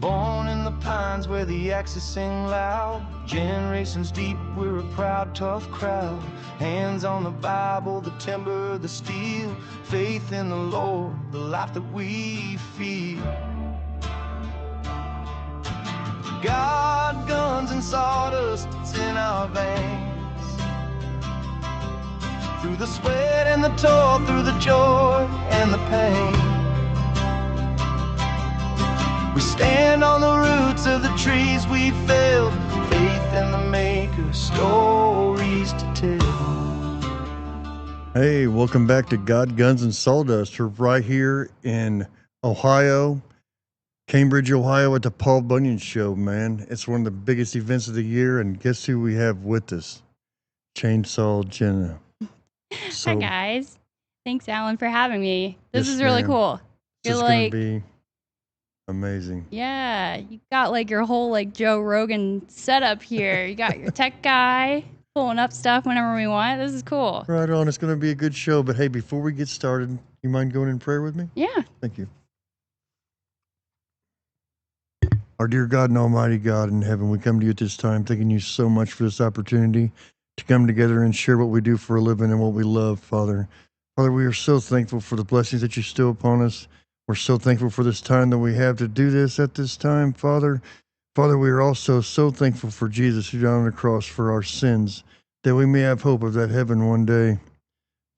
Born in the pines where the axes sing loud. Generations deep, we're a proud, tough crowd. Hands on the Bible, the timber, the steel. Faith in the Lord, the life that we feel. God, guns, and sawdust, it's in our veins. Through the sweat and the toil, through the joy and the pain, we stand on the roots of the trees we felled. Faith in the maker, stories to tell. Hey, welcome back to God, Guns, and Sawdust. We're right here in Ohio, Cambridge, Ohio, at the Paul Bunyan Show, man. It's one of the biggest events of the year, and guess who we have with us? Chainsaw Jenna. Hi, guys. Thanks, Allen, for having me. This is really ma'am. cool. This is going to be amazing. Yeah, you got like your whole like Joe Rogan setup here. You got your tech guy pulling up stuff whenever we want. This is cool. Right on. It's going to be a good show. But hey, before we get started, you mind going in prayer with me? Yeah. Thank you. Our dear God and Almighty God in heaven, we come to you at this time, thanking you so much for this opportunity to come together and share what we do for a living and what we love, Father. Father, we are so thankful for the blessings that you bestow upon us. We're so thankful for this time that we have to do this at this time, Father. Father, we are also so thankful for Jesus who died on the cross for our sins, that we may have hope of that heaven one day.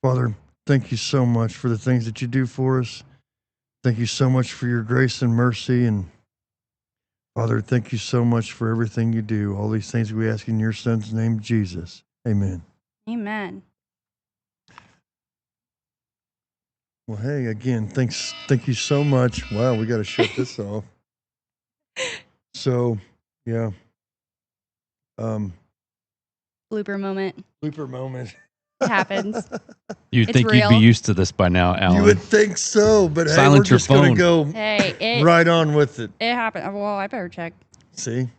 Father, thank you so much for the things that you do for us. Thank you so much for your grace and mercy. And Father, thank you so much for everything you do. All these things we ask in your son's name, Jesus. Amen. Amen. Well, hey, again, thank you so much. Wow, we got to shut this off. So, yeah. Blooper moment. Blooper moment. It happens. You'd It's think real. you'd be used to this by now, Alan. You would think so, but hey, Silence we're your just going to phone. go Hey, right on with it. it happened. Well, I better check. See?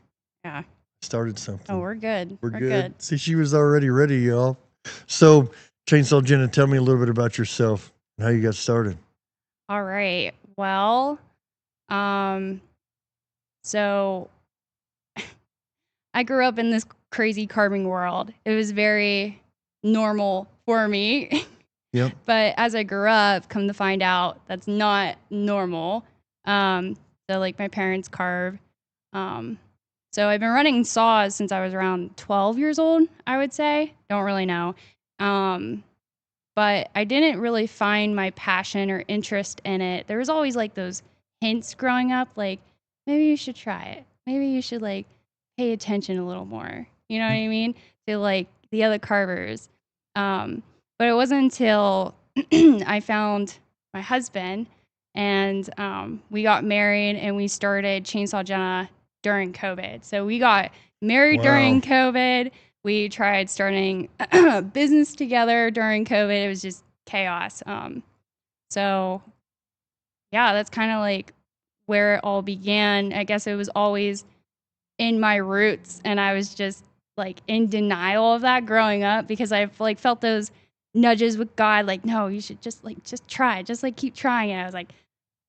Yeah. Started something. Oh, we're good. We're good. See, she was already ready, y'all. So, Chainsaw Jenna, tell me a little bit about yourself and how you got started. All right. Well, so I grew up in this crazy carving world. It was very normal for me. Yep. But as I grew up, come to find out that's not normal. So like my parents carve. So I've been running saws since I was around 12 years old, I would say. Don't really know. But I didn't really find my passion or interest in it. There was always like those hints growing up, like maybe you should try it. Maybe you should like pay attention a little more. You know what I mean? To like the other carvers. But it wasn't until I found my husband and we got married and we started Chainsaw Jenna during COVID. So we got married during COVID. We tried starting a business together during COVID. It was just chaos. So yeah, that's kind of like where it all began. I guess it was always in my roots, and I was just like in denial of that growing up because I've like felt those nudges with God, like, no, you should just try, just like keep trying. And I was like,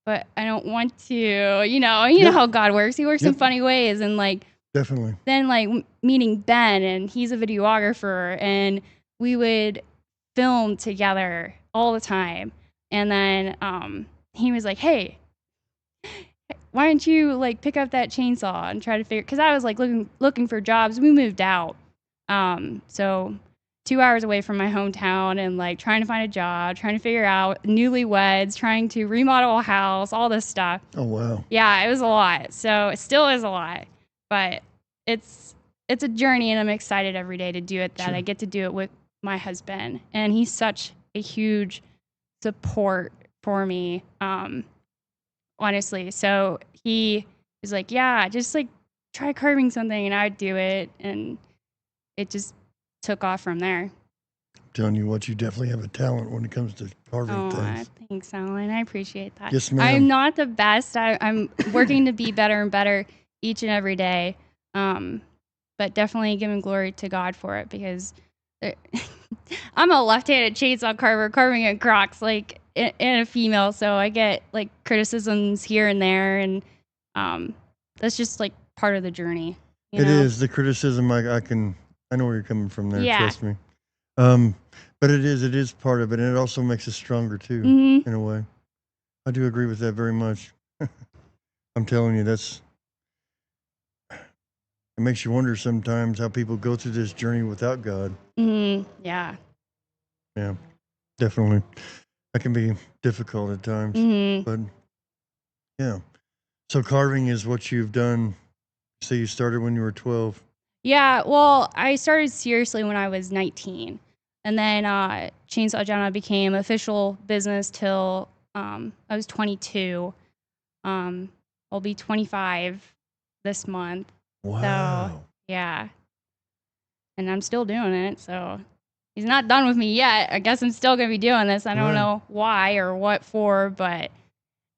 but I don't want to, you know how God works. He works in funny ways. And like, definitely. Then like meeting Ben, and he's a videographer, and we would film together all the time. And then he was like, hey, why don't you like pick up that chainsaw and try to figure, because I was like looking for jobs. We moved out. So 2 hours away from my hometown and like trying to find a job, trying to figure out newlyweds, trying to remodel a house, all this stuff. Oh, wow. Yeah, it was a lot. So it still is a lot, but it's a journey, and I'm excited every day to do it, that I get to do it with my husband. And he's such a huge support for me, honestly. So he was like, yeah, just like try carving something, and I'd do it. And it just took off from there. I'm telling you what, you definitely have a talent when it comes to carving things. Thanks, Alan. I appreciate that. Yes, ma'am. I'm not the best. I'm working to be better and better each and every day. But definitely giving glory to God for it, because I'm a left-handed chainsaw carver carving in Crocs, like, and a female. So I get like criticisms here and there. And That's just like part of the journey. It is the criticism. I know where you're coming from there. Yeah. Trust me. But it is part of it, and it also makes us stronger too, in a way. I do agree with that very much. I'm telling you, it makes you wonder sometimes how people go through this journey without God. Yeah. Yeah, definitely. That can be difficult at times, but yeah. So carving is what you've done. So you started when you were 12. Yeah, well, I started seriously when I was 19. And then Chainsaw Jenna became official business till I was 22. I'll be 25 this month. Wow. So, yeah. And I'm still doing it. So he's not done with me yet. I guess I'm still going to be doing this. I don't know why or what for, but,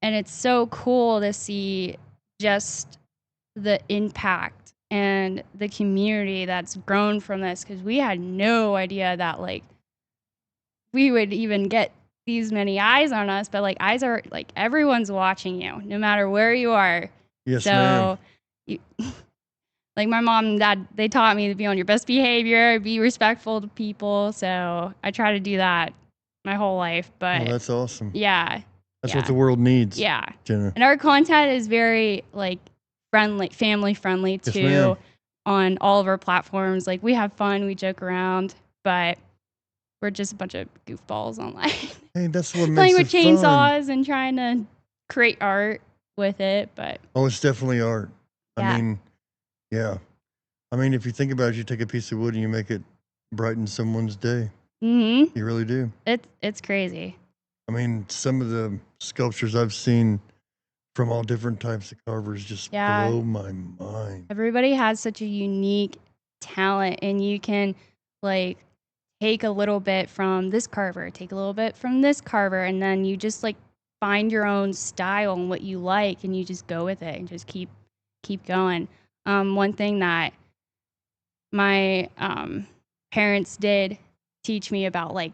and it's so cool to see just the impact and the community that's grown from this, because we had no idea that like we would even get these many eyes on us, but like eyes are like everyone's watching you no matter where you are. Yes, so ma'am. Like my mom and dad, they taught me to be on your best behavior, be respectful to people, so I try to do that my whole life. But that's awesome. Yeah, that's what the world needs. Yeah, Jenna. And our content is very like friendly, family friendly too, on all of our platforms. Like we have fun, we joke around, but we're just a bunch of goofballs online. Hey, that's what makes playing it with chainsaws and trying to create art with it. But it's definitely art. Yeah. I mean, yeah. I mean, if you think about it, you take a piece of wood and you make it brighten someone's day. You really do. It's crazy. I mean, some of the sculptures I've seen from all different types of carvers just blow my mind. Everybody has such a unique talent, and you can like take a little bit from this carver, take a little bit from this carver, and then you just like find your own style and what you like, and you just go with it and just keep going. One thing that my parents did teach me about like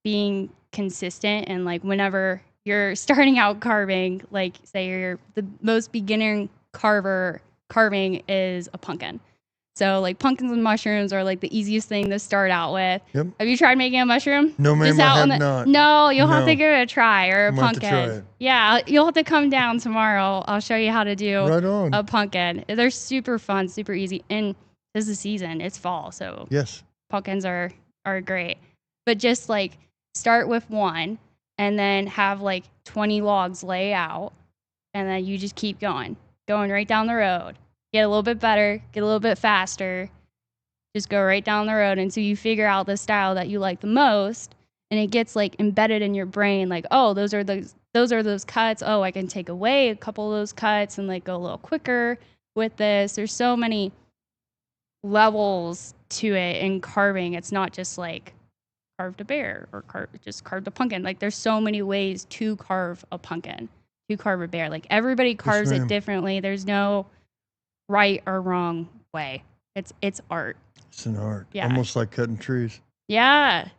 being consistent, and like whenever you're starting out carving, like say you're the most beginner carving is a pumpkin. So like pumpkins and mushrooms are like the easiest thing to start out with. Yep. Have you tried making a mushroom? No, ma'am, I have not. No, you'll have to give it a try, or a pumpkin. Have to try it. Yeah, you'll have to come down tomorrow. I'll show you how to do a pumpkin. They're super fun, super easy. And this is the season. It's fall, so yes, pumpkins are great. But just like start with one, and then have like 20 logs lay out, and then you just keep going right down the road. Get a little bit better, get a little bit faster. Just go right down the road until you figure out the style that you like the most, and it gets like embedded in your brain. Like, oh, those are those cuts. Oh, I can take away a couple of those cuts and like go a little quicker with this. There's so many levels to it in carving. It's not just like carved a bear or just carved a pumpkin. Like there's so many ways to carve a pumpkin, to carve a bear. Like everybody carves it differently. There's no right or wrong way. It's art. It's an art. Almost like cutting trees. Yeah,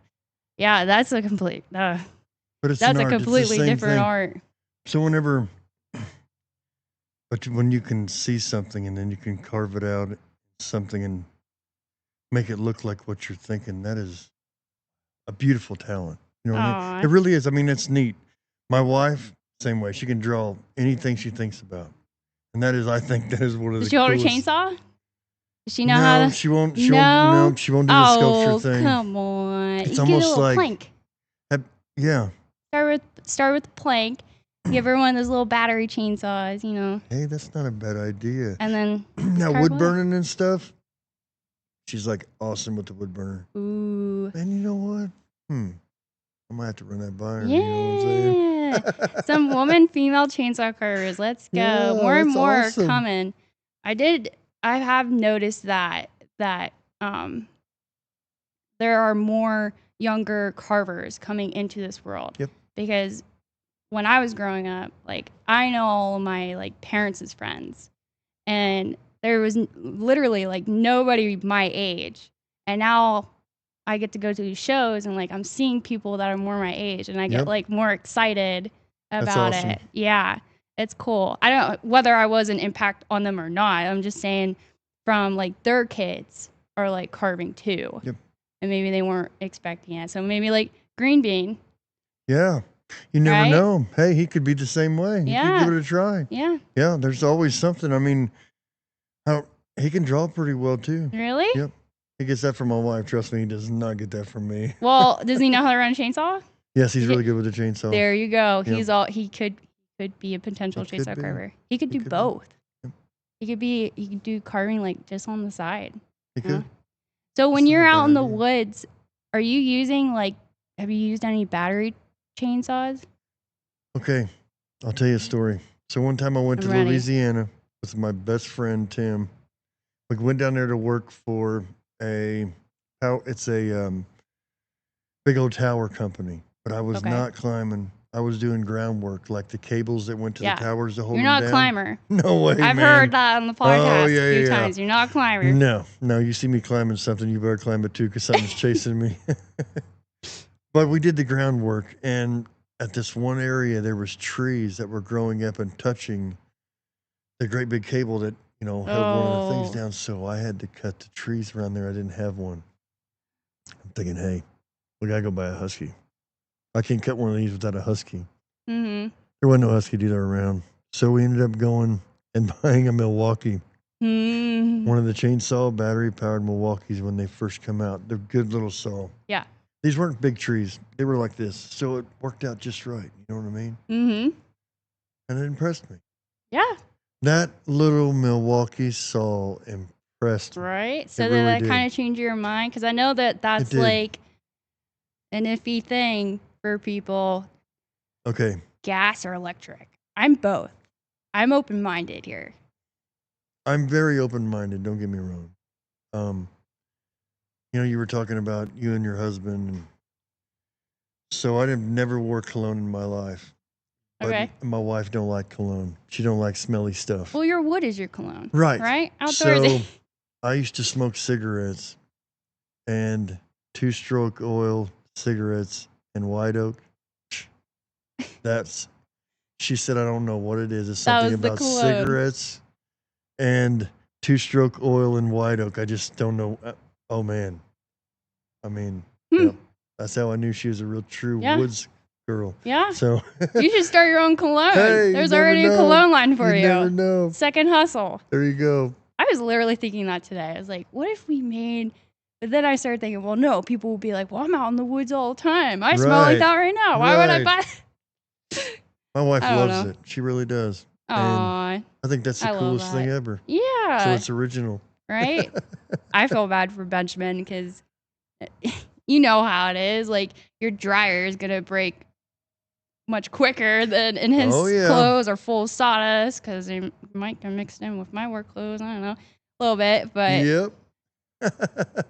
that's a complete. But it's that's an a art. completely different art. So when you can see something and then you can carve it out something and make it look like what you're thinking, that is a beautiful talent. You know what I mean? It really is. I mean, it's neat. My wife, same way. She can draw anything she thinks about. And I think that is one of the coolest. Does she hold her chainsaw? Does she know how to? She won't do the sculpture thing. Oh, come on. It's you almost get a little like plank. Yeah. Start with the plank. Give her one of those little battery chainsaws, you know. Hey, that's not a bad idea. And then now wood burning and stuff. She's like awesome with the wood burner. Ooh. And you know what? I might have to run that by her. Yeah. You know what I'm saying? Some female chainsaw carvers. Let's go. Yeah, More and more awesome. are coming. I have noticed that there are more younger carvers coming into this world. Yep. Because when I was growing up, like I know all of my like parents' friends, and there was literally like nobody my age. And now I get to go to these shows, and like I'm seeing people that are more my age, and I get like more excited about awesome. it. Yeah. It's cool. I don't know whether I was an impact on them or not. I'm just saying from like their kids are like carving too. Yep. And maybe they weren't expecting it. So maybe like Green Bean. Yeah. You never Right? know. Hey, he could be the same way. He Yeah. could give it a try. Yeah. Yeah, there's always something. I mean, he can draw pretty well too. Really? Yep. He gets that from my wife. Trust me, he does not get that from me. Well, does he know how to run a chainsaw? Yes, he's really good with the chainsaw. There you go. Yep. He could be a potential He could chainsaw be. carver. He could do could be. both. Yep. He could do carving like just on the side. He could. So when That's not you're a out bad in the idea. woods, are you using have you used any battery chainsaws? Okay, I'll tell you a story. So one time I went I'm to ready. Louisiana with my best friend Tim. We went down there to work for it's a big old tower company, but I was Okay. not climbing. I was doing groundwork, like the cables that went to Yeah. the towers to hold You're them not down. a climber. No way, I've man. heard that on the podcast yeah, a few yeah. times. You're not a climber. No, you see me climbing something, you better climb it too, because something's chasing me. But we did the groundwork, and at this one area, there was trees that were growing up and touching the great big cable that, held one of the things Oh. down. So I had to cut the trees around there. I didn't have one. I'm thinking, hey, we got to go buy a Husky. I can't cut one of these without a Husky. Mm-hmm. There wasn't no Husky dealer around. So we ended up going and buying a Milwaukee. Mm. One of the chainsaw battery-powered Milwaukees when they first come out. They're good little saw. Yeah. These weren't big trees. They were like this. So it worked out just right. You know what I mean? Mm-hmm. And it impressed me. Yeah. That little Milwaukee saw impressed me. Right. So It did really that did. kind of change your mind? Because I know that's did. like an iffy thing for people, Okay. gas or electric. I'm both. I'm open-minded here. I'm very open-minded. Don't get me wrong. You were talking about you and your husband. And so never wore cologne in my life. But Okay. my wife don't like cologne. She don't like smelly stuff. Well, your wood is your cologne. Right. Right? Outdoorsy. So I used to smoke cigarettes and 2-stroke oil cigarettes and white oak. She said, I don't know what it is. It's That something was the about cologne. cigarettes and 2-stroke oil and white oak. I just don't know. Oh, man. I mean, Hmm. that's how I knew she was a real true Yeah. woods girl. Yeah. So You should start your own cologne. Hey, you There's never already a know. cologne line for you you. never know. Second hustle. There you go. I was literally thinking that today. I was like, what if we made... But then I started thinking, well, no, people will be like, well, I'm out in the woods all the time. I smell like Right. that right now. Why would I Right. buy... My wife I don't loves know. it. She really does. Aw, I think that's the I love coolest thing that. ever. yeah. So it's original. Right? I feel bad for Benjamin because you know how it is. Like, your dryer is going to break much quicker than in his Oh, yeah. clothes are full of sawdust because they might get mixed in with my work clothes. I don't know. A little bit, but Yep.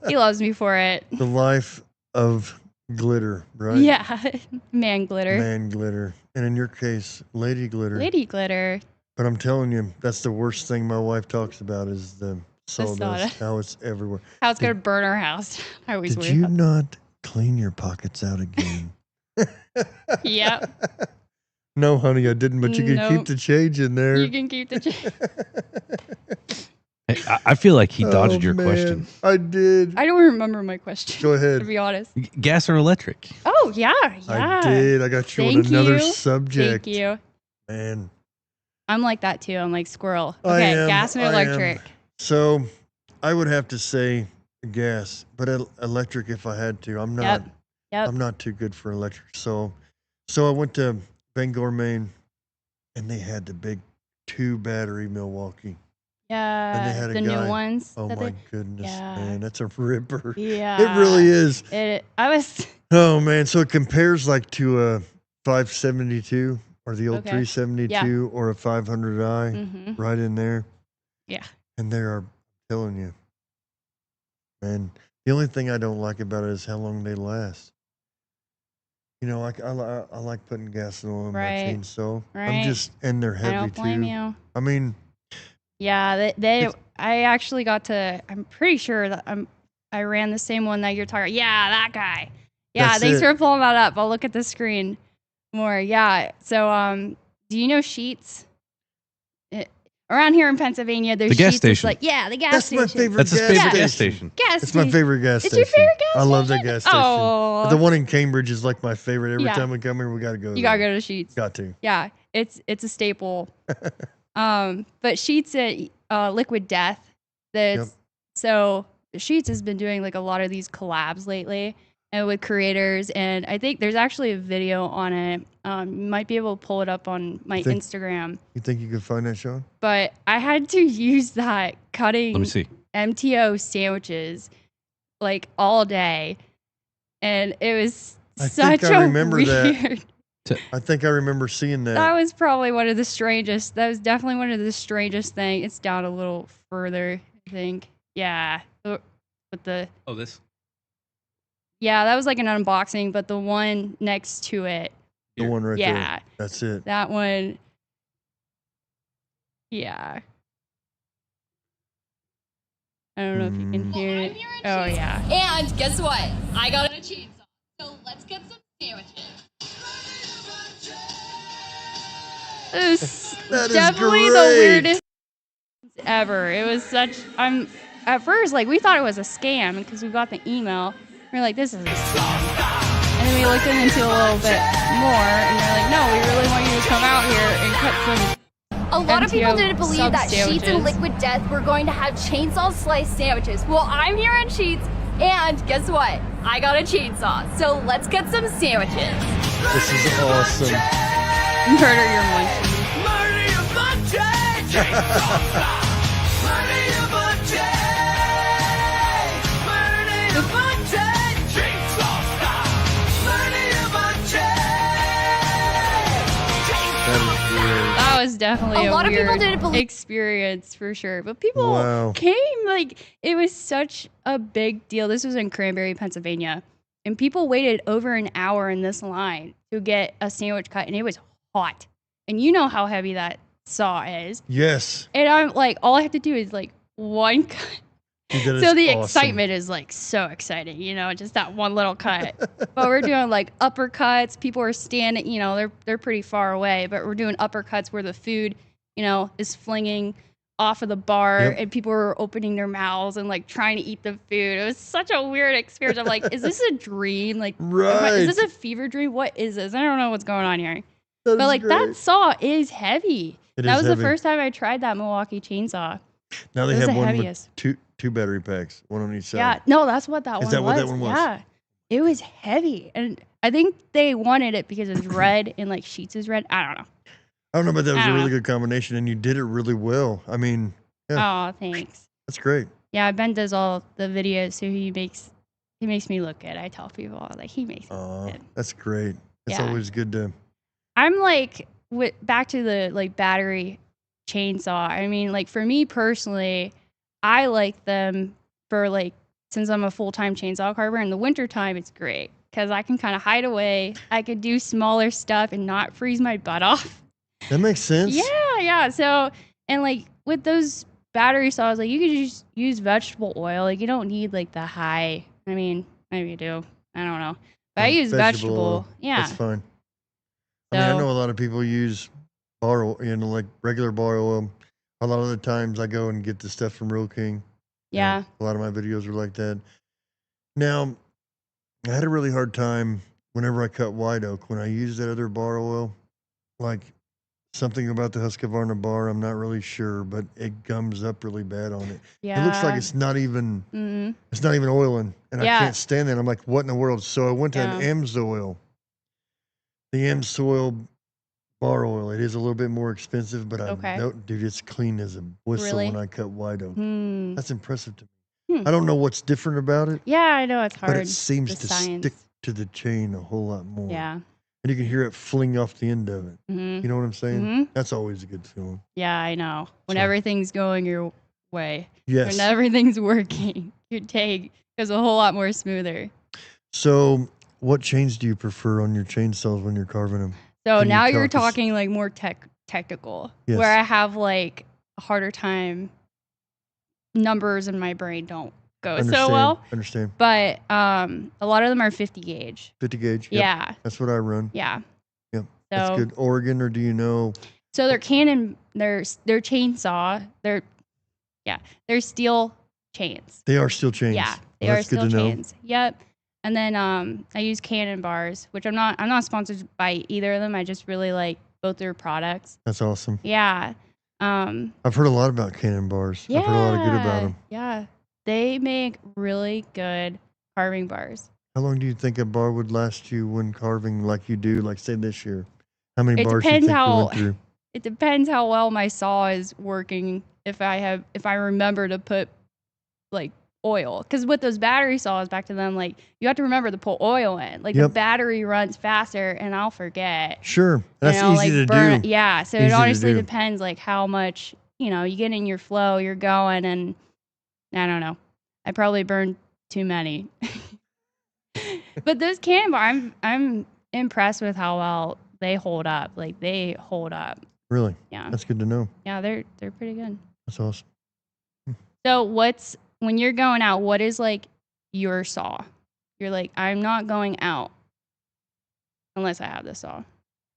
he loves me for it. The life of glitter, right? Yeah. Man glitter. Man glitter. And in your case, lady glitter. Lady glitter. But I'm telling you, that's the worst thing my wife talks about is the sawdust, sawdust. how it's everywhere. How it's going to burn our house. I always Did worry you about not clean your pockets out again? Yep. No, honey, I didn't, but you can Nope. keep the change in there. You can keep the... Hey, I feel like he dodged Oh, your man. question. I did. I don't remember my question, Go to ahead. be honest. Gas or electric? Oh, yeah. I did. I got you on Thank another you. subject. Thank you. Man. I'm like that too. I'm like squirrel. I Okay, am, gas and I am. electric. So I would have to say gas, but electric if I had to. I'm not. Yep. I'm not too good for electric. So I went to Bangor, Maine, and they had the big 2-battery Milwaukee. And they Yeah. had a The guy- new ones. Oh that my goodness, Yeah. man, that's a ripper. Yeah. It really is. I was. Oh man, so it compares like to a 572 or the old Okay. 372 or a 500i, hmm right in there. Yeah. And they are telling you, man. The only thing I don't like about it is how long they last. I like putting gas and oil in Right. my chainsaw. Right. And they're I heavy don't blame too. you. I mean, Yeah. I actually got to. I'm pretty sure that I ran the same one that you're talking. Yeah, that guy. Yeah. That's Thanks it. for pulling that up. I'll look at the screen more. Yeah. So do you know Sheetz? around here in Pennsylvania, there's The gas Sheetz. It's station. like, yeah, the gas That's station. my favorite That's his gas favorite station. gas station. Gas It's my station. favorite gas It's station. your favorite gas I love that station? gas station. Oh. The one in Cambridge is like my favorite. Every Yeah. time we come here, we got to go. You gotta go to Sheetz. Got to. Yeah, it's a staple. But Sheetz at Liquid Death. So Sheetz has been doing like a lot of these collabs lately, and with creators. And I think there's actually a video on it. You might be able to pull it up on my Instagram. You think you could find that, Sean? But I had to use that cutting Let me see. MTO sandwiches like all day, and it was I such think I a remember weird. that. I think I remember seeing that. That was probably one of the strangest. That was definitely one of the strangest things. It's down a little further, I think. Yeah, with the this. yeah, that was like an unboxing, but the one next to it, The one right there. yeah, That's it. that one. Yeah. I don't know if you can hear it. Oh yeah. And guess what? I got a chainsaw. So let's get some sandwiches. It was That is definitely the great. weirdest ever. It was such. I'm at first like we thought it was a scam because we got the email. We're like, this is a scam. And then we looked into it a little bit more, and they're like, no, we really want you to come out here and cut some. A lot of people MTO didn't believe sub that Sheetz and sandwiches. Liquid Death were going to have chainsaw slice sandwiches. Well, I'm here at Sheetz, and guess what? I got a chainsaw. So let's get some sandwiches. This is awesome. Murder your munchies. That was definitely A lot of people weird didn't believe- experience for sure. But people Wow. came like it was such a big deal. This was in Cranberry, Pennsylvania, and people waited over an hour in this line to get a sandwich cut, and it was hot. And you know how heavy that saw is. Yes. And I'm like, all I have to do is like one cut. Dude, that So is the awesome. excitement is like so exciting, you know, just that one little cut. But we're doing like uppercuts. People are standing, you know, they're pretty far away, but we're doing uppercuts where the food, you know, is flinging off of the bar Yep. and people were opening their mouths and like trying to eat the food. It was such a weird experience. I'm like, is this a dream? Like, Right. is this a fever dream? What is this? I don't know what's going on here. That But is like great. that saw is heavy. It That is was heavy. the first time I tried that Milwaukee chainsaw. Now they it was have the one heaviest. with two battery packs, one on each side. Yeah, no, that's what that Is one that was. what that one was? Yeah, it was heavy, and I think they wanted it because it's red and like Sheetz is red. I don't know. I don't know, but that was I a don't really know. good combination, and you did it really well. I mean, Oh, thanks. that's great. Yeah, Ben does all the videos, so he makes me look good. I tell people like he makes me look good. That's great. It's Yeah. always good to. I'm like back to the like battery chainsaw. I mean, like for me personally, I like them for like since I'm a full-time chainsaw carver in the wintertime, it's great because I can kind of hide away. I could do smaller stuff and not freeze my butt off. That makes sense. Yeah. So and like with those battery saws, like you could just use vegetable oil. Like you don't need like the high. I mean, maybe you do. I don't know. But I use vegetable. oil. Yeah. That's fine. I mean, I So- know a lot of people use bar oil, like regular bar oil. A lot of the times I go and get the stuff from Real King. Yeah. A lot of my videos are like that. Now, I had a really hard time whenever I cut white oak. When I use that other bar oil, like something about the Husqvarna bar, I'm not really sure, but it gums up really bad on it. Yeah. It looks like it's not even Mhm. oiling, and Yeah. I can't stand that. I'm like, what in the world? So I went to an Yeah. AMSOIL. The AMSOIL bar oil. It is a little bit more expensive, but Okay. dude, it's clean as a whistle Really? when I cut white oak. Hmm. That's impressive to me. Hmm. I don't know what's different about it, Yeah, I know it's hard. but it seems the to science. stick to the chain a whole lot more. Yeah. And you can hear it fling off the end of it. Hmm. You know what I'm saying? Mhm. That's always a good feeling. Yeah, I know. When So- everything's going your way, Yes. when everything's working, your take goes a whole lot more smoother. So, what chains do you prefer on your chainsaws when you're carving them? So Can you now you're talk us- talking like more technical, Yes. where I have like a harder time. Numbers in my brain don't go so well, Understand. but a lot of them are 50 gauge. 50 gauge. Yep. Yeah, That's what I run. yeah. Yep. So That's good. Oregon, or do you know? So their chainsaw, they're steel chains. They are steel chains. Yeah, they Well, are that's good steel to know. chains. Yep. And then I use Cannon bars, which I'm not sponsored by either of them. I just really like both their products. That's awesome. Yeah. I've heard a lot about Cannon bars. I've heard a lot of good about them. Yeah. They make really good carving bars. How long do you think a bar would last you when carving like you do, like say this year? How many It bars do you depends think you how went through? it depends how well my saw is working. If I remember to put like oil, because with those battery saws, back to them, like you have to remember to put oil in. Like the battery runs faster, and I'll forget. Sure, that's easy like to burn do. Yeah, so Easy it to honestly do. depends, like how much you get in your flow, you're going, and I don't know. I probably burned too many. But those Cannon bar, I'm impressed with how well they hold up. Like they hold up. Really? Yeah. That's good to know. Yeah, they're pretty good. That's awesome. So when you're going out, what is like your saw? You're like, I'm not going out unless I have this saw.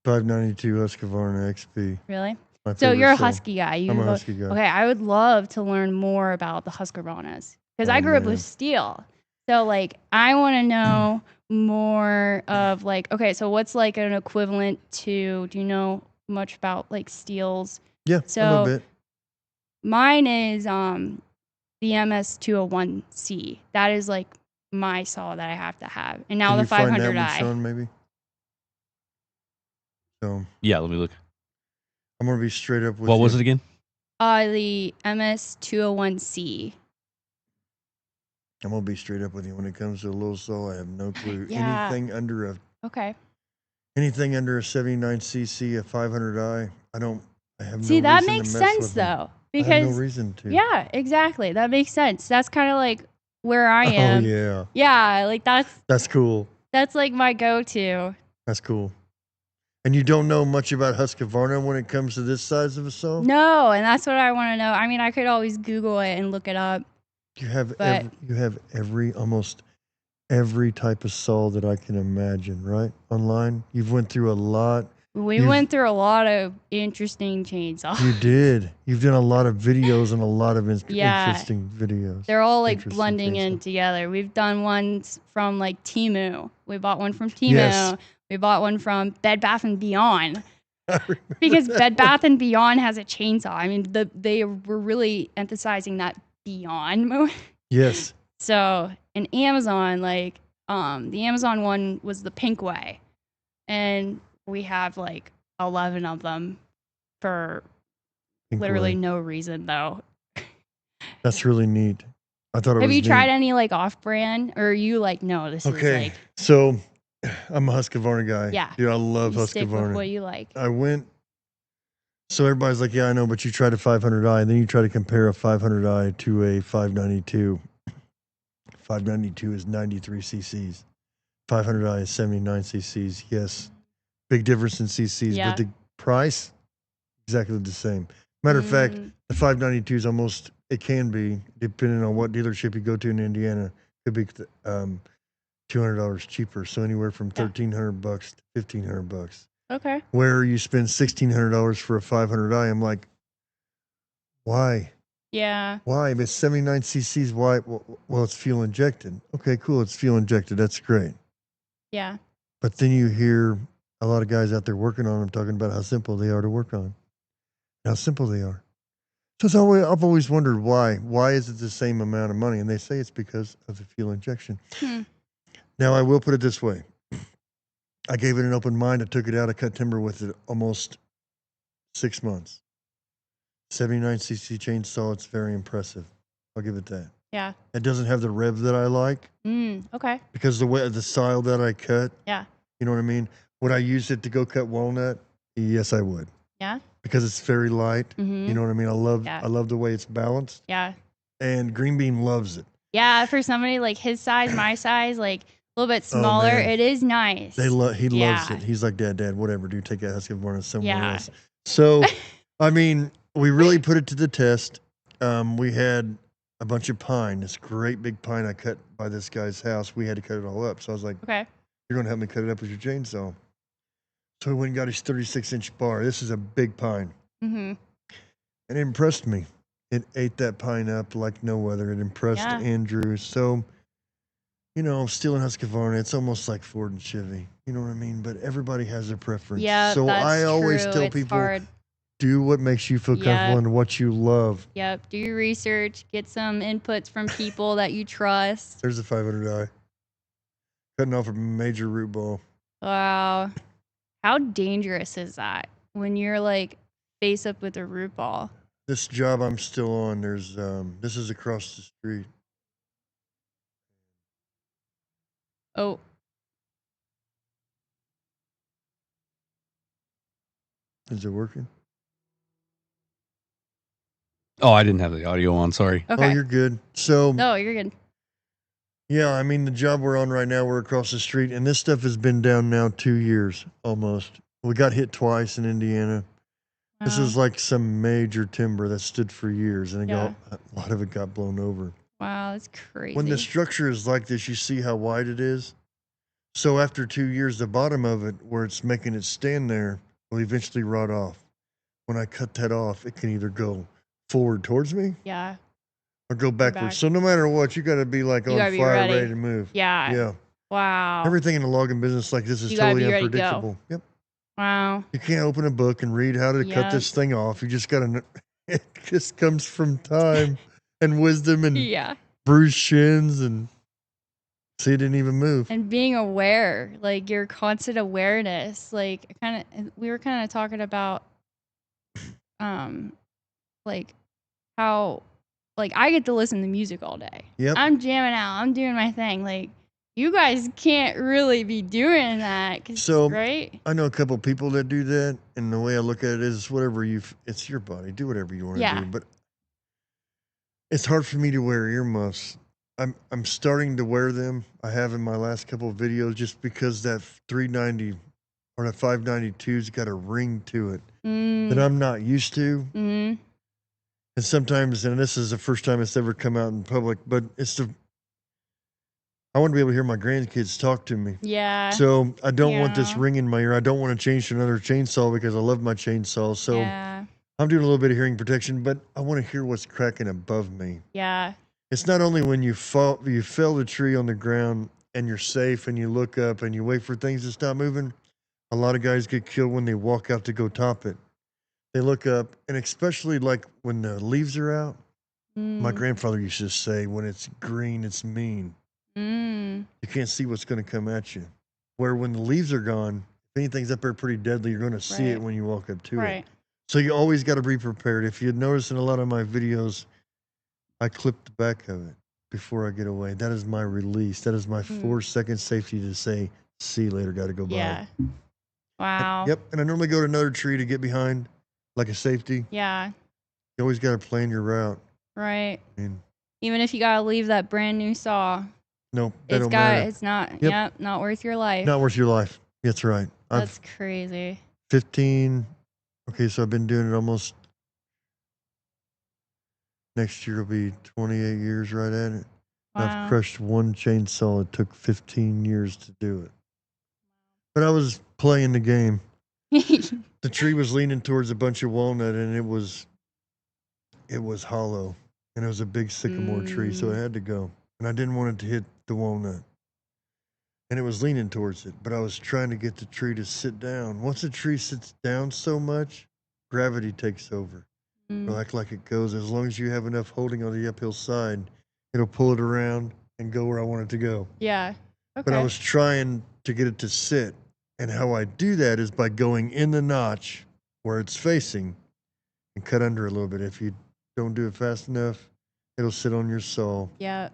592 Husqvarna XP. Really? My So favorite you're a saw. Husky guy. I'm a Husky guy. Okay, I would love to learn more about the Husqvarnas because I grew up with steel. So like, I want to know more of like, okay, so what's like an equivalent to? Do you know much about like steels? Yeah, a little bit. Mine is the MS201C. That is like my saw that I have to have. And now Can the you find 500i. that one, Sean, maybe? So Yeah, let me look. I'm gonna be straight up with What you. was it again? The MS201C. I'm gonna be straight up with you. When it comes to a little saw, I have no clue. Yeah. Anything under a Okay. 79cc, a 500i, I have See, no that reason makes to mess sense with them. though. I have Because no reason to. yeah, exactly. That makes sense. That's kind of like where I am. Oh yeah. Yeah, like That's cool. that's like my go-to. That's cool. And you don't know much about Husqvarna when it comes to this size of a saw? No, and that's what I want to know. I mean, I could always Google it and look it up. You have But- almost every type of saw that I can imagine, right? Online. You've went through a lot. We went through a lot of interesting chainsaws. You did. You've done a lot of videos and a lot of Yeah. interesting videos. They're all like Interesting blending in chainsaw. together. We've done ones from like Temu. We bought one from Temu. Yes. We bought one from Bed Bath & Beyond. I remember Because that Bed one. Bath & Beyond has a chainsaw. I mean, they were really emphasizing that Beyond mode. Yes. So in Amazon, like the Amazon one was the pink way. And we have like 11 of them for literally no reason though. That's really neat. I thought it was Have you tried neat. any like off-brand, or are you like, no, this is Okay. like, So I'm a Husqvarna guy. Yeah. Dude, I love you stick with Husqvarna. what you like? I went. So everybody's like, yeah, I know, but you tried a 500i, and then you try to compare a 500i to a 592. 592 is 93 cc's. 500i is 79 cc's. Yes, big difference in cc's, Yeah. but the price exactly the same. Matter of fact, Mm. the 592 is almost. It can be depending on what dealership you go to in Indiana. Could be $200 cheaper. So anywhere from Yeah. $1,300 to $1,500. Okay. Where you spend $1,600 for a 500i, I'm like, why? Yeah. Why? If it's 79 cc's, why? Well, it's fuel injected. Okay, cool. It's fuel injected. That's great. Yeah. But then you hear a lot of guys out there working on them talking about how simple they are to work on, how simple they are. So I've always wondered why. Why is it the same amount of money? And they say it's because of the fuel injection. Now, I will put it this way. I gave it an open mind. I took it out. I cut timber with it almost 6 months. 79cc chainsaw. It's very impressive. I'll give it that. Yeah. It doesn't have the rev that I like Okay. because the style that I cut. Yeah. You know what I mean? Would I use it to go cut walnut? Yes, I would. Yeah. Because it's very light. Mm-hmm. You know what I mean? Yeah. I love the way it's balanced. Yeah. And Green Bean loves it. Yeah. For somebody like his size, my size, like a little bit smaller, man. it is nice. He loves Yeah. it. He's like, Dad, whatever, dude, take that Husqvarna somewhere Yeah. else. So, I mean, we really put it to the test. We had a bunch of pine, this great big pine I cut by this guy's house. We had to cut it all up. So I was like, Okay. you're going to help me cut it up with your chainsaw. So he went and got his 36-inch bar. This is a big pine. Mm-hmm. And it impressed me. It ate that pine up like no other. It impressed Andrew. So, you know, steel and Husqvarna, it's almost like Ford and Chevy. You know what I mean? But everybody has their preference. Yeah, so that's I always true. tell It's people, hard. do what makes you feel comfortable and what you love. Yep. Do your research. Get some inputs from people that you trust. There's a 500i. Cutting off a major root ball. Wow. How dangerous is that when you're like face up with a root ball? This job I'm still on, there's this is across the street. Oh. Is it working? Oh, I didn't have the audio on. Sorry. Okay. Oh, you're good. So, No, you're good. yeah, I mean, the job we're on right now, we're across the street, and this stuff has been down now 2 years almost. We got hit twice in Indiana. This is like some major timber that stood for years, and a lot of it got blown over. Wow, that's crazy. When the structure is like this, you see how wide it is. So after 2 years, the bottom of it, where it's making it stand there, will eventually rot off. When I cut that off, it can either go forward towards me or go backwards. back. So no matter what, you got to be like You on gotta be fire, ready. to move. Yeah. Yeah. Wow. Everything in the logging business like this is You gotta totally be ready to go. unpredictable. Yep. Wow. You can't open a book and read how to cut this thing off. You just got to, it just comes from time and wisdom and bruised shins, and see, it didn't even move. And being aware, like your constant awareness, like we were kind of talking about, like how, like I get to listen to music all day. Yep. I'm jamming out. I'm doing my thing. Like you guys can't really be doing that. So right? I know a couple people that do that, and the way I look at it is whatever it's your body. Do whatever you want to do. But it's hard for me to wear earmuffs. I'm starting to wear them. I have in my last couple of videos just because that 390 or that 592's got a ring to it that I'm not used to. Mm-hmm. And sometimes, and this is the first time it's ever come out in public, but I want to be able to hear my grandkids talk to me. Yeah. So I don't want this ring in my ear. I don't want to change to another chainsaw because I love my chainsaw. So I'm doing a little bit of hearing protection, but I want to hear what's cracking above me. Yeah. It's not only when you fell the tree on the ground and you're safe and you look up and you wait for things to stop moving. A lot of guys get killed when they walk out to go top it. They look up, and especially like when the leaves are out. My grandfather used to say, when it's green, it's mean. You can't see what's going to come at you. Where when the leaves are gone, if anything's up there pretty deadly, you're going to see it when you walk up to it. So you always got to be prepared. If you'd notice in a lot of my videos, I clip the back of it before I get away. That is my release. That is my 4-second safety to say, see you later, got to go by. Yeah. Wow. Yep. And I normally go to another tree to get behind, like a safety. Yeah. You always got to plan your route. Right. I mean, even if you got to leave that brand new saw. No, that don't matter. It's not, not worth your life. Not worth your life. That's right. That's crazy. 15. Okay, so I've been doing it almost. Next year will be 28 years right at it. Wow. I've crushed one chainsaw. It took 15 years to do it. But I was playing the game. The tree was leaning towards a bunch of walnut, and it was hollow. And it was a big sycamore tree, so it had to go. And I didn't want it to hit the walnut. And it was leaning towards it, but I was trying to get the tree to sit down. Once a tree sits down so much, gravity takes over. It'll act like it goes. As long as you have enough holding on the uphill side, it'll pull it around and go where I want it to go. Yeah. Okay. But I was trying to get it to sit. And how I do that is by going in the notch where it's facing and cut under a little bit. If you don't do it fast enough, it'll sit on your saw. Yeah.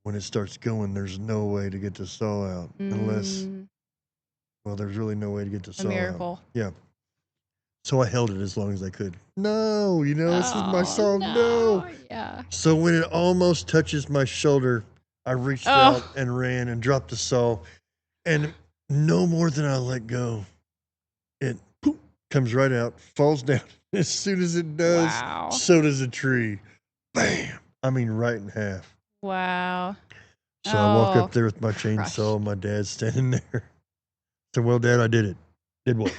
When it starts going, there's no way to get the saw out unless, well, there's really no way to get the saw out. A miracle. Yeah. So I held it as long as I could. No, this is my saw. No. Yeah. So when it almost touches my shoulder, I reached out and ran and dropped the saw. And no more than I let go, it comes right out, falls down. As soon as it does, so does a tree. Bam! I mean, right in half. Wow. So I walk up there with my chainsaw. My dad's standing there. So, well, Dad, I did it. Did what?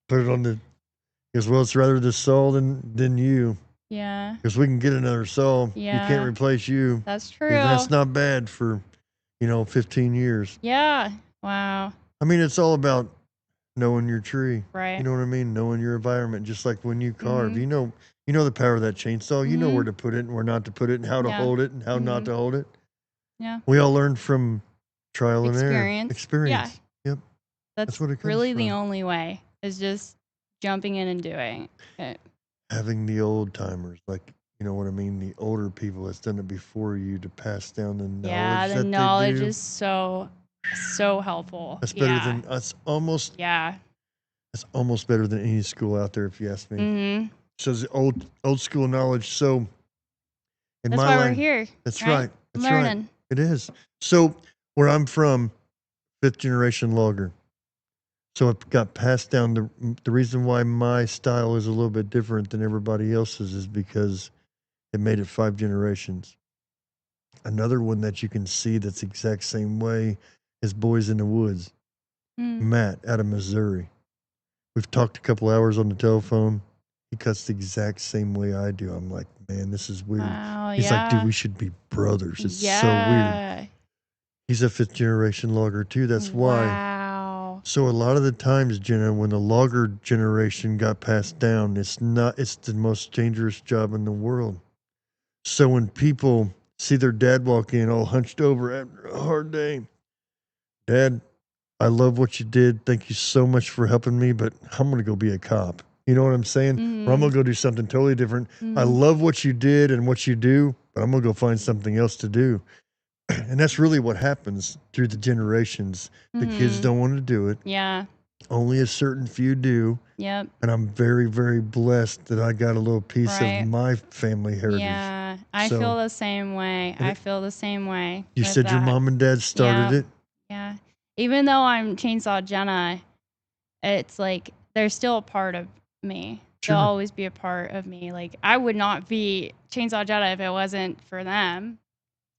Put it on the. Because well, it's rather the saw than you. Yeah. Because we can get another saw. Yeah. You can't replace you. That's true. And that's not bad for, 15 years. Yeah. Wow. I mean, it's all about knowing your tree. Right. You know what I mean? Knowing your environment, just like when you carve. Mhm. You know the power of that chainsaw. You know Mhm. where to put it and where not to put it and how to Yeah. hold it and how not Mhm. to hold it. Yeah. We all learn from trial and error. Experience. Experience. Yep. That's what it comes really the from. only way is just jumping in and doing it. Having the old timers, like, you know what I mean? The older people that's done it before you to pass down the knowledge. Yeah, the that knowledge they do. is so helpful. That's better Yeah. than almost Yeah. that's almost better than any school out there, if you ask me. Mhm. So it's old school knowledge. So in That's my why line, we're here. that's right. That's Learning. right. It is. So where I'm from, 5th generation logger. So it got passed down. The reason why my style is a little bit different than everybody else's is because it made it 5 generations. Another one that you can see that's the exact same way is Boys in the Woods. Mm. Matt out of Missouri. We've talked a couple hours on the telephone. He cuts the exact same way I do. I'm like, man, this is weird. Wow. He's yeah. like, dude, we should be brothers. It's so weird. He's a 5th generation logger too. That's why. Wow. So a lot of the times, Jenna, when the logger generation got passed down, it's the most dangerous job in the world. So when people see their dad walk in all hunched over after a hard day, Dad, I love what you did. Thank you so much for helping me, but I'm going to go be a cop. You know what I'm saying? Mhm. Or I'm going to go do something totally different. I Mhm. love what you did and what you do, but I'm going to go find something else to do. And that's really what happens through the generations. The kids Mhm. don't want to do it. Yeah. Only a certain few do. Yep. And I'm very, very blessed that I got a little piece Right. of my family heritage. Yeah. I So- feel the same way. And I feel the same way. You with said your that. mom and dad started Yeah. it. Yeah. Even though I'm Chainsaw Jenna, it's like they're still a part of me. Sure. They'll always be a part of me. Like I would not be Chainsaw Jenna if it wasn't for them,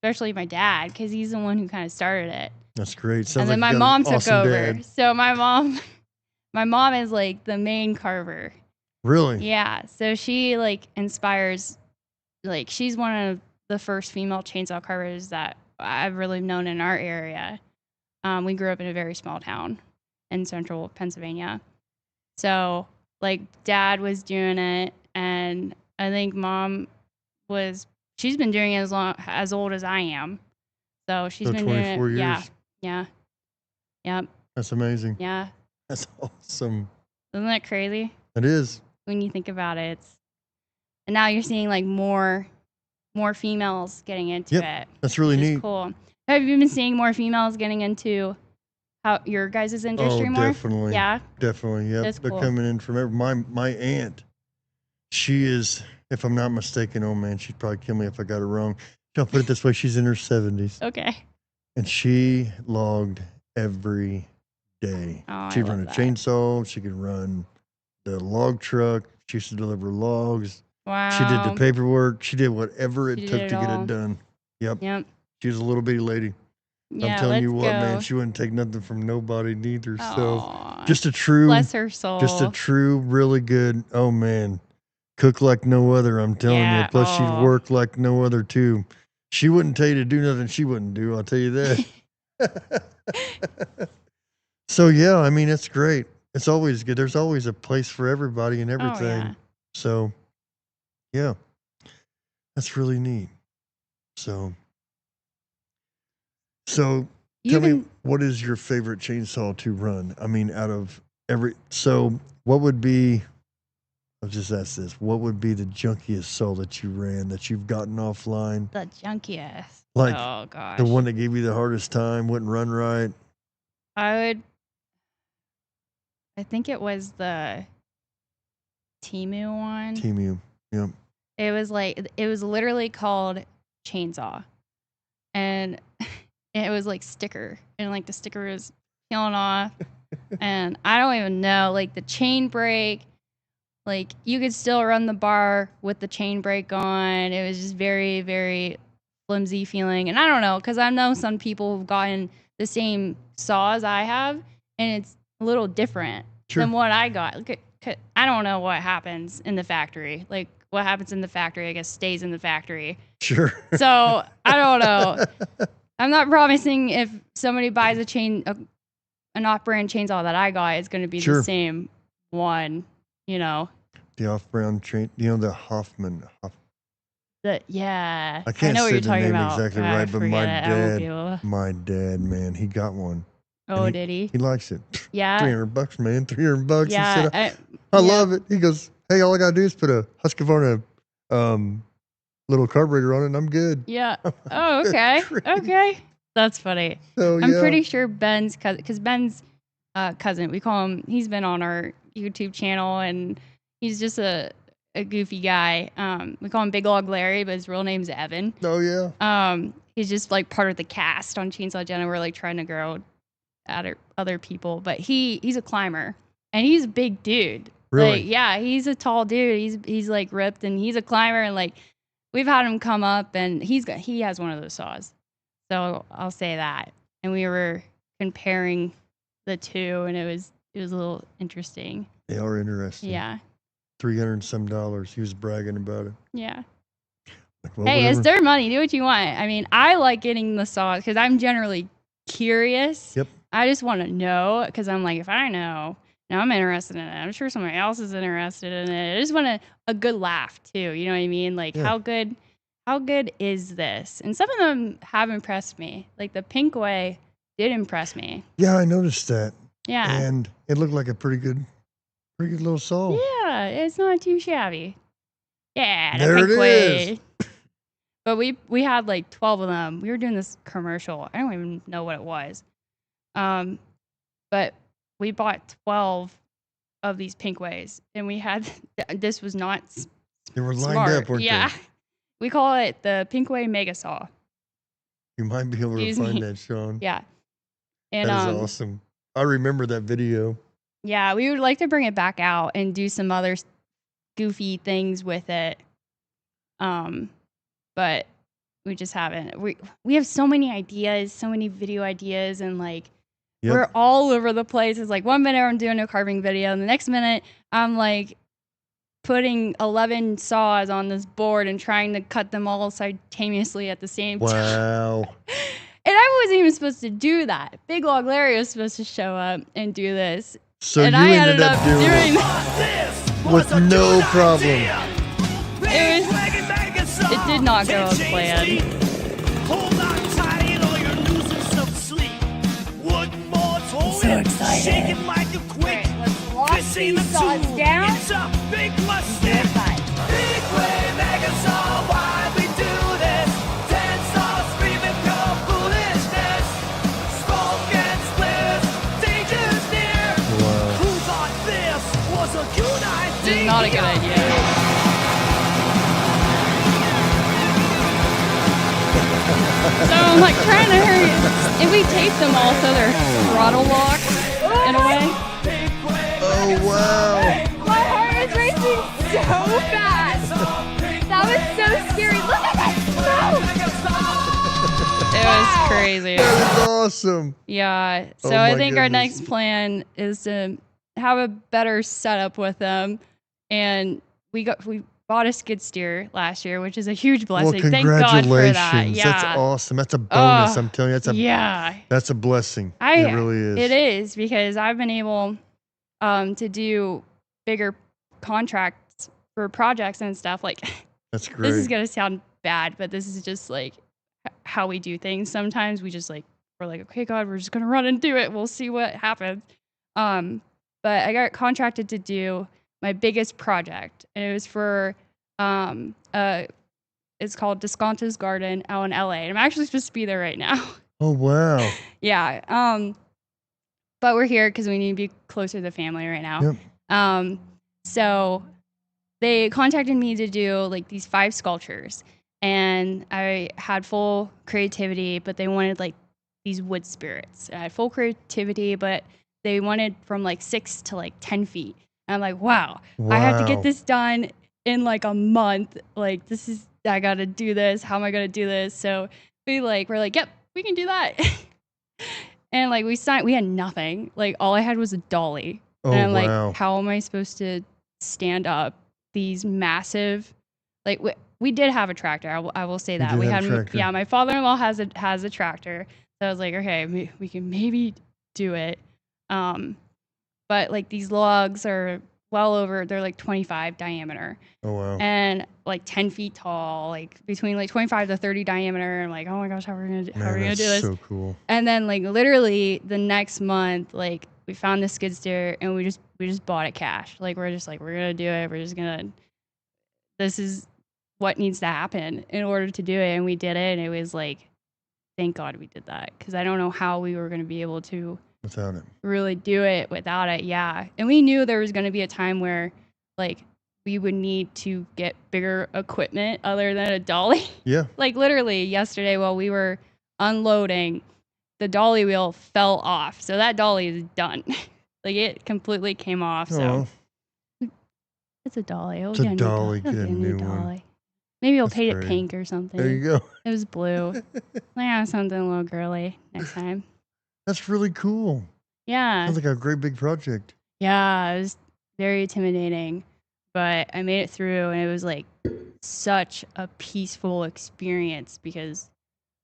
especially my dad, because he's the one who kind of started it. That's great. Sounds And then like my you got an mom took awesome over. dad. So my mom is like the main carver. Really? Yeah. So she like inspires, like she's one of the first female chainsaw carvers that I've really known in our area. We grew up in a very small town in central Pennsylvania. So like dad was doing it, and I think mom she's been doing it as old as I am. So she's So been doing 24 it. years. Yeah. Yep. That's amazing. Yeah. That's awesome. Isn't that crazy? It is. When you think about it. And now you're seeing like more females getting into it. That's really Which is neat. cool. Have you been seeing more females getting into your guys' industry more? Definitely. Yeah. Definitely. Yep. That's They're cool. coming in from my aunt. She is, if I'm not mistaken, oh man, she'd probably kill me if I got it wrong. I'll put it this way, she's in her 70s. Okay. And she logged every day. Oh, She'd I run a love that. chainsaw. She could run the log truck. She used to deliver logs. Wow. She did the paperwork. She did whatever it She took did to it get all. it done. Yep. Yep. She was a little bitty lady. Yeah, I'm telling you let's what, go. man, she wouldn't take nothing from nobody neither. So Aw, just a true, bless her soul. really good, oh man, cook like no other, I'm telling Yeah, you. Plus aw. she'd work like no other too. She wouldn't tell you to do nothing she wouldn't do, I'll tell you that. So yeah, I mean, it's great. It's always good. There's always a place for everybody and everything. yeah. So yeah, that's really neat. So tell You've me, been- what is your favorite chainsaw to run? I mean, out of so what would be, I'll just ask this, what would be the junkiest saw that you ran that you've gotten offline? the junkiest. Like oh gosh. the one that gave you the hardest time, wouldn't run right? I think it was the Temu one. Temu. Yep. It was literally called Chainsaw. And it was like sticker. And like the sticker was peeling off. And I don't even know. Like the chain brake. Like you could still run the bar with the chain brake on. It was just very, very flimsy feeling. And I don't know, because I know some people have gotten the same saw as I have, and it's a little different. than what I got. I don't know what happens in the factory. Like what happens in the factory, I guess stays in the factory. Sure. So I don't know. I'm not promising if somebody buys an off-brand chainsaw that I got, it's going to be the same one, you know. The off-brand chain, the Hoffman. Yeah. I can't know say what you're the talking name about. exactly right, but my dad, man, he got one. Oh, did he? He likes it. Yeah. $300, man. $300. Yeah. He said, I love it. He goes, hey, all I got to do is put a Husqvarna little carburetor on it and I'm good. Yeah. Oh, okay. Okay. That's funny. So, I'm pretty sure Ben's cousin, because Ben's cousin, we call him, he's been on our YouTube channel and he's just a goofy guy. We call him Big Log Larry, but his real name's Evan. Oh, yeah. He's just like part of the cast on Chainsaw Jenna. We're like trying to grow at other people, but he's a climber and he's a big dude. Really? Like, yeah, he's a tall dude. He's like ripped and he's a climber and like we've had him come up and he has one of those saws. So I'll say that. And we were comparing the two and it was a little interesting. They are interesting. Yeah. $300 and some. He was bragging about it. Yeah. Like, well, hey, whatever. it's their money. Do what you want. I mean, I like getting the saws because I'm generally curious. Yep. I just want to know because I'm like, if I know, now I'm interested in it. I'm sure somebody else is interested in it. I just want a good laugh too. You know what I mean? Like how good is this? And some of them have impressed me. Like the pink way did impress me. Yeah, I noticed that. Yeah. And it looked like a pretty good little saw. Yeah, it's not too shabby. Yeah, there pink it way. is. But we had like 12 of them. We were doing this commercial. I don't even know what it was. But we bought 12 of these pink ways, and we had this was not They were lined smart. up, weren't Yeah, they? we call it the pink way mega saw. You might be able to find that, Sean. Yeah, and that is awesome. I remember that video. Yeah, we would like to bring it back out and do some other goofy things with it. But we just haven't. We have so many ideas, so many video ideas, and like we're all over the place. It's like 1 minute I'm doing a carving video, and the next minute I'm like putting 11 saws on this board and trying to cut them all simultaneously at the same time. Wow. And I wasn't even supposed to do that. Big Log Larry was supposed to show up and do this. So and you I ended up doing it with no problem. It did not go as planned. Hold on tight or you're losing some sleep. One more toy. So excited. Shake it like a quick. Let's lock these saws down. It's a big mistake. Big way mega saw, why we do this? 10 saws screaming pure foolishness. Smoke and splinters, danger's near. Wow. Who thought this was a good idea? It's not a good idea. So I'm like trying to hurry. And we taped them all so they're throttle locked in a way. Oh, wow. My heart is racing so fast. That was so scary. Look at that smoke. It was crazy. That was awesome. Yeah. So Oh I my think our goodness. next plan is to have a better setup with them. And we bought a skid steer last year, which is a huge blessing. Well, Thank God for that. congratulations. Yeah. That's awesome. That's a bonus. I'm telling you, that's a blessing. It really is. It is because I've been able to do bigger contracts for projects and stuff. Like That's great. this is gonna sound bad, but this is just like how we do things. Sometimes we're like, okay, God, we're just gonna run and do it. We'll see what happens. But I got contracted to do my biggest project, and it was for it's called Descanta's Garden out in LA. And I'm actually supposed to be there right now. Oh, wow. Yeah. But we're here because we need to be closer to the family right now. Yep. So they contacted me to do like these 5 sculptures, and I had full creativity, but they wanted like these wood spirits. I had full creativity, but they wanted from like 6 to like 10 feet. And I'm like, wow, I have to get this done in like a month. Like I got to do this. How am I going to do this? So we're like, yep, we can do that. And like we had nothing. Like all I had was a dolly. Oh, And I'm wow. like, how am I supposed to stand up these massive, like we did have a tractor. I will say You that did we have a had, tractor. yeah, my father-in-law has a tractor. So I was like, okay, we can maybe do it. But like these logs are well over, they're like 25 diameter Oh, wow. and like 10 feet tall, like between like 25 to 30 diameter. I'm like, oh my gosh, how are we gonna do Man, this? that's so cool. And then like literally the next month, like we found the skid steer and we just bought it cash. Like we're just like, we're gonna do it. This is what needs to happen in order to do it. And we did it. And it was like, thank God we did that. Cause I don't know how we were gonna be able to Without it. really do it without it. Yeah. And we knew there was gonna be a time where like we would need to get bigger equipment other than a dolly. Yeah. Like literally yesterday while we were unloading, the dolly wheel fell off. So that dolly is done. Like it completely came off. So it's a dolly. It's a dolly. Get a new one. dolly. Maybe we'll That's paint great. it pink or something. There you go. It was blue. Yeah, something a little girly next time. That's really cool. Yeah. Sounds like a great big project. Yeah, it was very intimidating, but I made it through and it was like such a peaceful experience because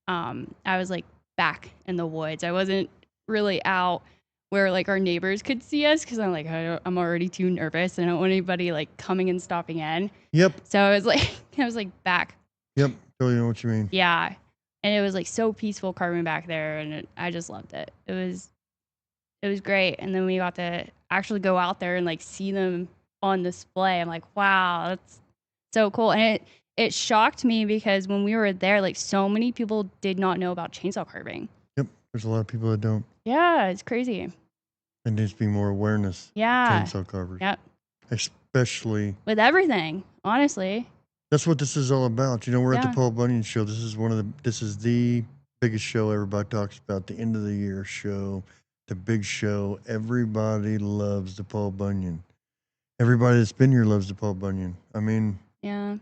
I was like back in the woods. I wasn't really out where like our neighbors could see us because I'm like, I'm already too nervous and I don't want anybody like coming and stopping in. Yep. So I was like back. Yep. Totally know what you mean. Yeah. And it was like so peaceful carving back there and I just loved it. It was great. And then we got to actually go out there and like see them on display. I'm like, wow, that's so cool. And it shocked me because when we were there, like so many people did not know about chainsaw carving. Yep. There's a lot of people that don't. Yeah, it's crazy. There needs to be more awareness. Yeah. Chainsaw carvers. Yep. Especially. With everything, honestly. That's what this is all about. You know, we're at the Yeah. Paul Bunyan Show. This is the biggest show everybody talks about, the end of the year show, the big show. Everybody loves the Paul Bunyan. Everybody that's been here loves the Paul Bunyan. I mean, Yeah.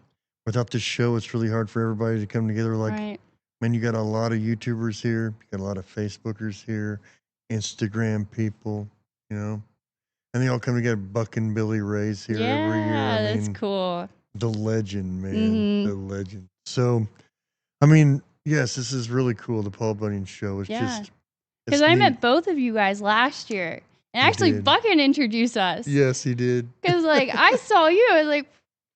without this show, it's really hard for everybody to come together. Like, Right. man, you got a lot of YouTubers here. You got a lot of Facebookers here, Instagram people, you know, and they all come together. Buck and Billy Ray's here every year. Yeah, I that's mean, cool. the legend, man, Mhm. the legend. So, I mean, yes, this is really cool. The Paul Bunyan Show. It's Yeah. just Because it's I neat. met both of you guys last year. And You actually, did. Bucket introduced us. Yes, he did. Because, like, I saw you. I was like,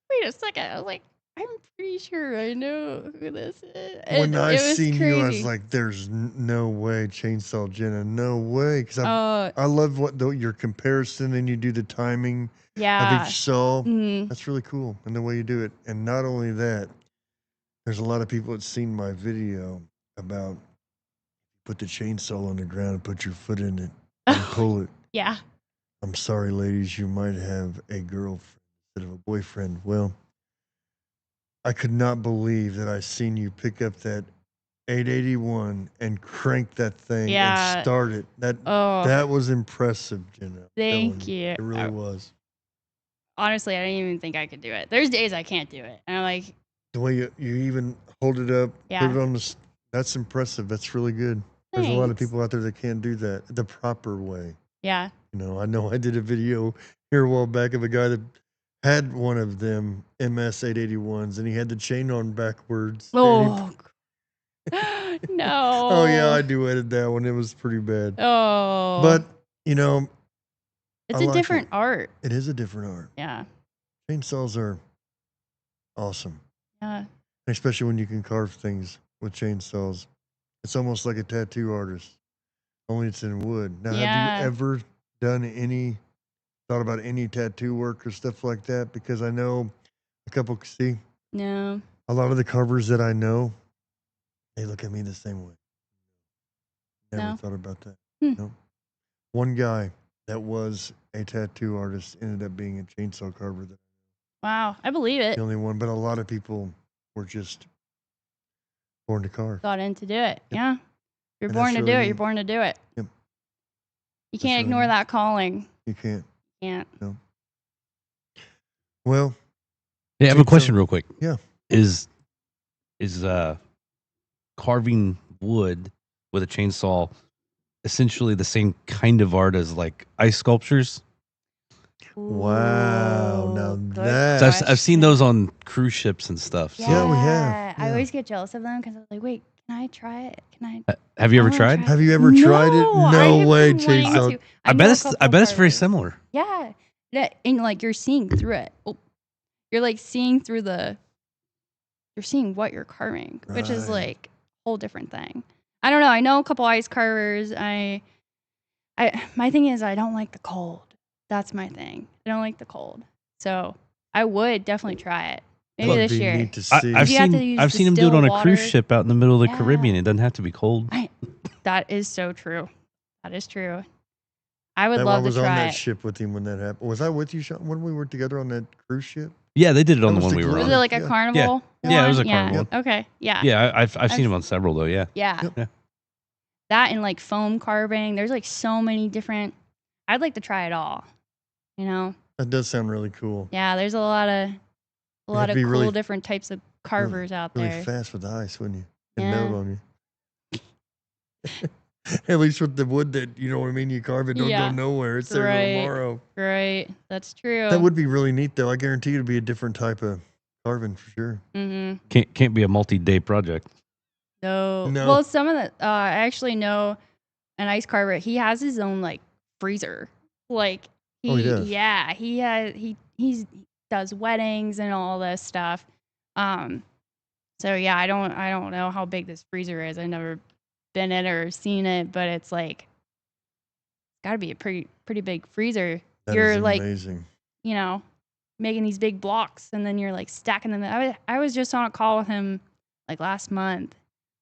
wait a second. I was like, I'm pretty sure I know who this is. When And I it was seen you, I was crazy. like, "There's no way, Chainsaw Jenna, no way." Because Oh, I love your comparison, and you do the timing yeah. of each saw. Mhm. That's really cool, and the way you do it. And not only that, there's a lot of people that seen my video about put the chainsaw on the ground and put your foot in it and pull it. Yeah. I'm sorry, ladies, you might have a girlfriend instead of a boyfriend. Well, I could not believe that I seen you pick up that 881 and crank that thing Yeah. and start it. Oh, That was impressive, Jenna. I'm thank telling you. It really was. Honestly, I didn't even think I could do it. There's days I can't do it. And I'm like, The way you even hold it up, Yeah. put it on that's impressive. That's really good. There's a lot of Thanks. people out there that can't do that the proper way. yeah. You know I did a video here a while back of a guy that had one of them MS 881s and he had the chain on backwards. and he- Oh, no. oh yeah, I do edit that one. It was pretty bad. Oh. But, you know, it's I a like different art. it is a different art. Yeah. Chainsaws are awesome, Yeah. especially when you can carve things with chainsaws. It's almost like a tattoo artist, only it's in wood. Now, Yeah. have you ever thought about any tattoo work or stuff like that? Because I know No. a lot of the carvers that I know, they look at me the same way. Never No. thought about that. Hmm. No. One guy that was a tattoo artist ended up being a chainsaw carver. Wow. I believe it. The only one, but a lot of people were just born to carve. Got in to do it. Yep. Yeah. You're And born that's to do really it. You're neat. born to do it. Yep. You That's can't really ignore neat. that calling. You can't. Can't. Well, Hey, I have a Chainsaw- question real quick. Yeah. Is carving wood with a chainsaw essentially the same kind of art as like ice sculptures? Wow, now Good that- So I've seen those on cruise ships and stuff. So. Yeah, we have. I Yeah. always get jealous of them because I was like, wait, can I try it? Can I? Have you I ever wanna tried? try Have you ever tried it? No, I No have way, been wanting Chainsaw. to. I know bet a it's couple very carvers. similar. Yeah. And like you're seeing through it. Oh, you're like seeing through you're seeing what you're carving, which is Right. like a whole different thing. I don't know. I know a couple ice carvers. My thing is I don't like the cold. That's my thing. I don't like the cold. So I would definitely try it. Maybe That'd this be year. neat to see. I've You have to use I've seen him do it distilled on a cruise water. ship out in the middle of the Yeah. Caribbean. It doesn't have to be cold. That is so true. That is true. I would I love to was on try that it. ship with him when that happened. Was I with you, Sean, when we were together on that cruise ship? Yeah, they did it on That the was one the we were Was on. it like a Yeah. carnival? Yeah, it was a one? carnival. Okay. Yeah. Yeah, I've seen I've- him on several though. Yeah. Yeah. Yep. Yeah. That and like foam carving. There's like so many different. I'd like to try it all. You know? That does sound really cool. Yeah. There's a lot of have to be cool really- different types of carvers out Really there. fast with the ice, wouldn't you? And Yeah. melt on you. At least with the wood that, you know what I mean, you carve it, don't Yeah. go nowhere. It's there Right. tomorrow. Right. That's true. That would be really neat, though. I guarantee it'd be a different type of carving for sure. Mm-hmm. Can't be a multi-day project. No. No. Well, some of the I actually know an ice carver. He has his own like freezer. Like Oh, he does? yeah, he does weddings and all this stuff. So yeah, I don't know how big this freezer is. I've never been in it or seen it, but it's like it's got to be a pretty big freezer. That You're is like, amazing. you know, making these big blocks and then you're like stacking them. I was just on a call with him like last month,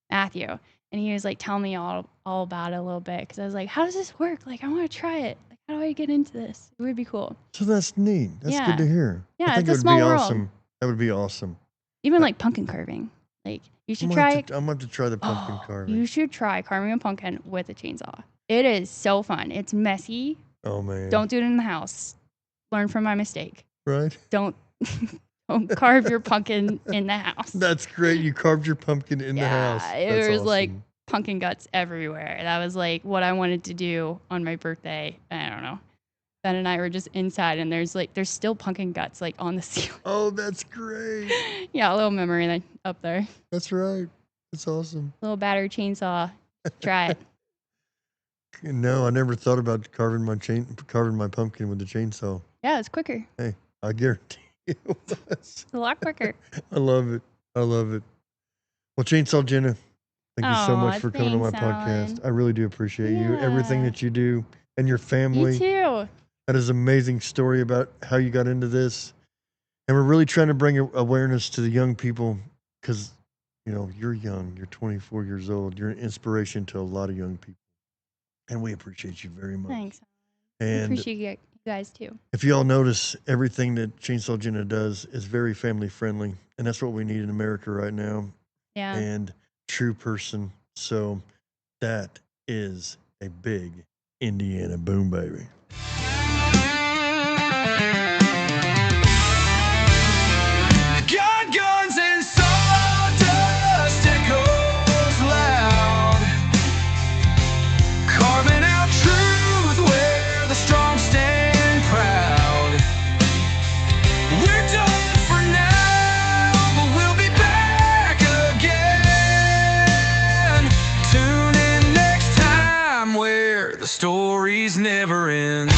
Matthew, and he was like telling me all about it a little bit because I was like, how does this work? Like, I want to try it. Like, how do I get into this? It would be cool. So that's neat. That's Yeah. good to hear. Yeah, I think it's a it would small be world. awesome. That would be awesome. Even like pumpkin carving. Like, you should I'm try gonna it. I'm going to try the pumpkin Oh, carving. you should try carving a pumpkin with a chainsaw. It is so fun. It's messy. Oh, man. Don't do it in the house. Learn from my mistake. Right? Don't carve your pumpkin in the house. That's great. You carved your pumpkin in the house. It That's was like awesome. pumpkin guts everywhere. That was like what I wanted to do on my birthday. I don't know. Ben and I were just inside, and there's still pumpkin guts like on the ceiling. Oh, that's great. Yeah, a little memory up there. That's right. That's awesome. Little battery chainsaw. Try it. No, I never thought about carving my pumpkin with the chainsaw. Yeah, it's quicker. I guarantee you it was. It's a lot quicker. I love it. I love it. Well, Chainsaw Jenna, thank you so Aw, much for coming to my thanks, podcast. Alan. I really do appreciate you, everything Yeah. that you do, and your You family. too. That is an amazing story about how you got into this. And we're really trying to bring awareness to the young people because, you know, you're young. You're 24 years old. You're an inspiration to a lot of young people. And we appreciate you very much. Thanks. I And appreciate you guys too. if y'all notice, everything that Chainsaw Jenna does is very family friendly. And that's what we need in America right now. Yeah. And true person. So that is a big Indiana boom, baby. Gun, guns, and sawdust echoes loud, carving out truth where the strong stand proud. We're done for now, but we'll be back again. Tune in next time where the stories never end.